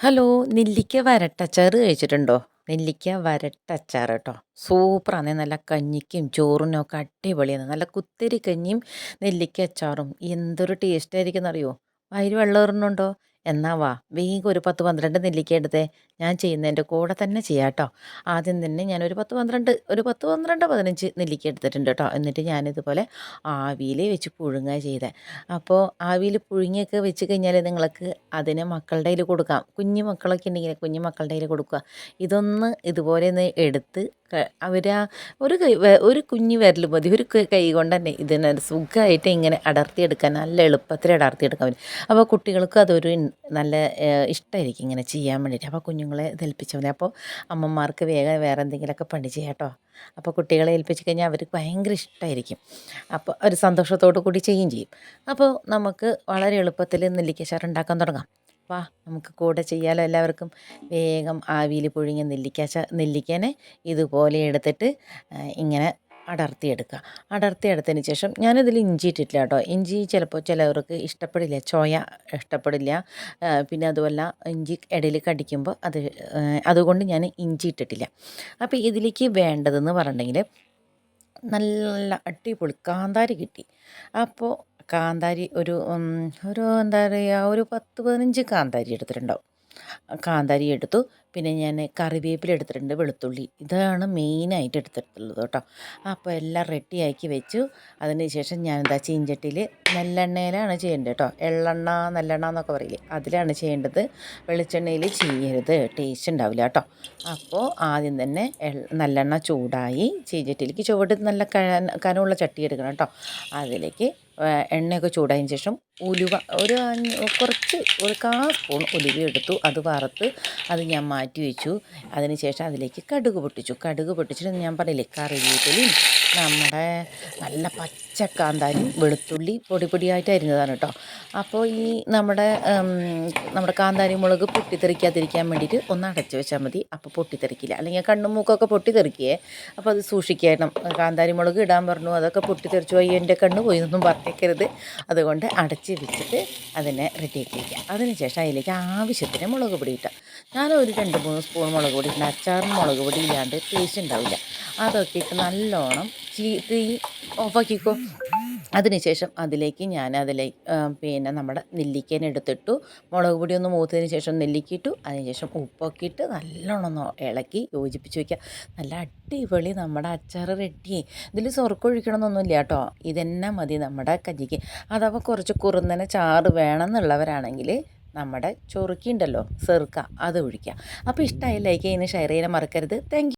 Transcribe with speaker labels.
Speaker 1: Hello, നെല്ലിക്ക വരട്ടച്ചാറ് കഴിച്ചിട്ടുണ്ടോ? നെല്ലിക്ക വരട്ടച്ചാറ് കേട്ടോ, സൂപ്പറാണ്. നല്ല കഞ്ഞിക്കും ചോറിനൊക്കെ അടിപൊളിയാണ്. നല്ല കുത്തരി കഞ്ഞിയും നെല്ലിക്ക അച്ചാറും എന്തൊരു ടേസ്റ്റ് ആയിരിക്കും എന്നറിയോ. വയറ് വെള്ളം ഏറുന്നുണ്ടോ? എന്നാ വാ, വേഗം ഒരു 10 12 നെല്ലിക്ക എടുത്തേ. ഞാൻ ചെയ്യുന്നതിൻ്റെ കൂടെ തന്നെ ചെയ്യാം കേട്ടോ. ആദ്യം തന്നെ ഞാൻ ഒരു 10 12 15 നെല്ലിക്ക എടുത്തിട്ടുണ്ട് കേട്ടോ. എന്നിട്ട് ഞാനിതുപോലെ ആവിയിൽ വെച്ച് പുഴുങ്ങുക ചെയ്തേ. അപ്പോൾ ആവിയിൽ പുഴുങ്ങിയൊക്കെ വെച്ച് കഴിഞ്ഞാൽ നിങ്ങൾക്ക് അതിന് മക്കളുടെ കയ്യിൽ കൊടുക്കാം. കുഞ്ഞു മക്കളൊക്കെ ഉണ്ടെങ്കിൽ കുഞ്ഞു മക്കളുടെ കയ്യിൽ കൊടുക്കുക. ഇതൊന്ന് ഇതുപോലെ ഒന്ന് എടുത്ത് അവർ ഒരു കുഞ്ഞു വിരൽ മതി, ഒരു കൈ കൊണ്ട് തന്നെ ഇതിനെ സുഖമായിട്ട് ഇങ്ങനെ അടർത്തിയെടുക്കാൻ, നല്ല എളുപ്പത്തിൽ അടർത്തിയെടുക്കാൻ പറ്റും. അപ്പോൾ കുട്ടികൾക്ക് അതൊരു നല്ല ഇഷ്ടമായിരിക്കും ഇങ്ങനെ ചെയ്യാൻ വേണ്ടിയിട്ട്. അപ്പോൾ കുഞ്ഞുങ്ങളെ ഏൽപ്പിച്ചാൽ മതി. അപ്പോൾ അമ്മമാർക്ക് വേഗം വേറെ എന്തെങ്കിലുമൊക്കെ പണി ചെയ്യാം കേട്ടോ. അപ്പോൾ കുട്ടികളെ ഏൽപ്പിച്ച് കഴിഞ്ഞാൽ അവർക്ക് ഭയങ്കര ഇഷ്ടമായിരിക്കും. അപ്പോൾ ഒരു സന്തോഷത്തോടു കൂടി ചെയ്യുകയും ചെയ്യും. അപ്പോൾ നമുക്ക് വളരെ എളുപ്പത്തിൽ നെല്ലിക്കച്ചാറ് ഉണ്ടാക്കാൻ തുടങ്ങാം. വാ, നമുക്ക് കൂടെ ചെയ്യാലോ എല്ലാവർക്കും. വേഗം ആവിയിൽ പുഴുങ്ങിയ നെല്ലിക്കനെ ഇതുപോലെ എടുത്തിട്ട് ഇങ്ങനെ അടർത്തിയെടുത്തതിന് ശേഷം ഞാനിതിൽ ഇഞ്ചി ഇട്ടിട്ടില്ല കേട്ടോ. ഇഞ്ചി ചിലപ്പോൾ ചിലവർക്ക് ഇഷ്ടപ്പെടില്ല, ചോയ ഇഷ്ടപ്പെടില്ല. പിന്നെ അതുമല്ല ഇഞ്ചി ഇടയിൽ കടിക്കുമ്പോൾ അതുകൊണ്ട് ഞാൻ ഇഞ്ചി ഇട്ടിട്ടില്ല. അപ്പോൾ ഇതിലേക്ക് വേണ്ടതെന്ന് പറഞ്ഞിട്ടുണ്ടെങ്കിൽ നല്ല അടിപൊളി കാന്താരി കിട്ടി. അപ്പോൾ കാന്താരി ഒരു എന്താ പറയുക, ഒരു 10 15 കാന്താരി എടുത്തിട്ടുണ്ടാവും. കാന്താരി എടുത്തു. പിന്നെ ഞാൻ കറിവേപ്പില എടുത്തിട്ടുണ്ട്, വെളുത്തുള്ളി, ഇതാണ് മെയിനായിട്ട് എടുത്തിട്ടുള്ളത് കേട്ടോ. അപ്പോൾ എല്ലാം റെഡിയാക്കി വെച്ചു. അതിന് ശേഷം ഞാൻ ചീഞ്ചട്ടിയിൽ നല്ലെണ്ണയിലാണ് ചെയ്യേണ്ടത് കേട്ടോ. എള്ളെണ്ണ നല്ലെണ്ണ എന്നൊക്കെ പറയില്ലേ, അതിലാണ് ചെയ്യേണ്ടത്. വെളിച്ചെണ്ണയിൽ ചെയ്യരുത്, ടേസ്റ്റ് ഉണ്ടാവില്ല കേട്ടോ. അപ്പോൾ ആദ്യം തന്നെ നല്ലെണ്ണ ചൂടായി ചീഞ്ചട്ടിയിലേക്ക് ചുവട് നല്ല കനമുള്ള ചട്ടി എടുക്കണം കേട്ടോ. അതിലേക്ക് എണ്ണയൊക്കെ ചൂടായതിന് ശേഷം ഉലുവ ഒരു 1/4 സ്പൂൺ ഉലുവ എടുത്തു. അത് വറുത്ത് അത് ഞാൻ മാറ്റി വെച്ചു. അതിന് ശേഷം അതിലേക്ക് കടുക് പൊട്ടിച്ചിട്ട് ഞാൻ പറയില്ലേ, കറിവേപ്പിലയും നമ്മുടെ നല്ല പച്ചക്കാന്താരിയും വെളുത്തുള്ളി പൊടിയായിട്ട് അരിഞ്ഞതാണ് കേട്ടോ. അപ്പോൾ ഈ നമ്മുടെ കാന്താരി മുളക് പൊട്ടിത്തെറിക്കാതിരിക്കാൻ വേണ്ടിയിട്ട് ഒന്ന് അടച്ച് വെച്ചാൽ മതി. അപ്പോൾ പൊട്ടിത്തെറിക്കില്ല, അല്ലെങ്കിൽ കണ്ണും മൂക്കൊക്കെ പൊട്ടിത്തെറിക്കേ. അപ്പോൾ അത് സൂക്ഷിക്കണം. കാന്താരി മുളക് ഇടാൻ പറഞ്ഞു, അതൊക്കെ പൊട്ടിത്തെറിച്ചു പോയി, എൻ്റെ കണ്ണ് പോയി എന്നൊന്നും പറഞ്ഞേക്കരുത്. അതുകൊണ്ട് അടച്ച് വെച്ചിട്ട് അതിനെ റെഡിയാക്കി വയ്ക്കുക. അതിന് ശേഷം അതിലേക്ക് ആവശ്യത്തിന് മുളക് പൊടി ഇട്ടാൽ, ഞാനൊരു 2 3 സ്പൂൺ മുളക് പൊടി ഇട്ടുണ്ട്. അച്ചാറിന് മുളക് പൊടി ഇല്ലാണ്ട് ടേസ്റ്റ് ഉണ്ടാവില്ല. അതൊക്കെ ഇട്ട് നല്ലോണം തീ ഓഫാക്കിക്കോ. അതിനുശേഷം പിന്നെ നമ്മുടെ നെല്ലിക്കേനെ എടുത്തിട്ടു. മുളക് പൊടി ഒന്ന് മൂത്തതിന് ശേഷം നെല്ലിക്ക ഇട്ടു. അതിനുശേഷം ഉപ്പൊക്കെ ഇട്ട് നല്ലോണം ഒന്ന് ഇളക്കി യോജിപ്പിച്ച് വയ്ക്കുക. നല്ല അടിപൊളി നമ്മുടെ അച്ചാർ റെഡി. ഇതിൽ സ്വർക്കം ഒഴിക്കണമെന്നൊന്നുമില്ല കേട്ടോ. ഇതന്നെ മതി നമ്മുടെ കഞ്ഞിക്ക്. അഥവാ കുറച്ച് കുറുന്നനെ ചാറ് വേണമെന്നുള്ളവരാണെങ്കിൽ നമ്മുടെ ചൊറുക്കി ഉണ്ടല്ലോ, സെറുക്ക, അത് ഒഴിക്കുക. അപ്പോൾ ഇഷ്ടമായി ലൈക്ക് ചെയ്യുന്ന ഷെയർ ചെയ്യാൻ മറക്കരുത്. Thank you.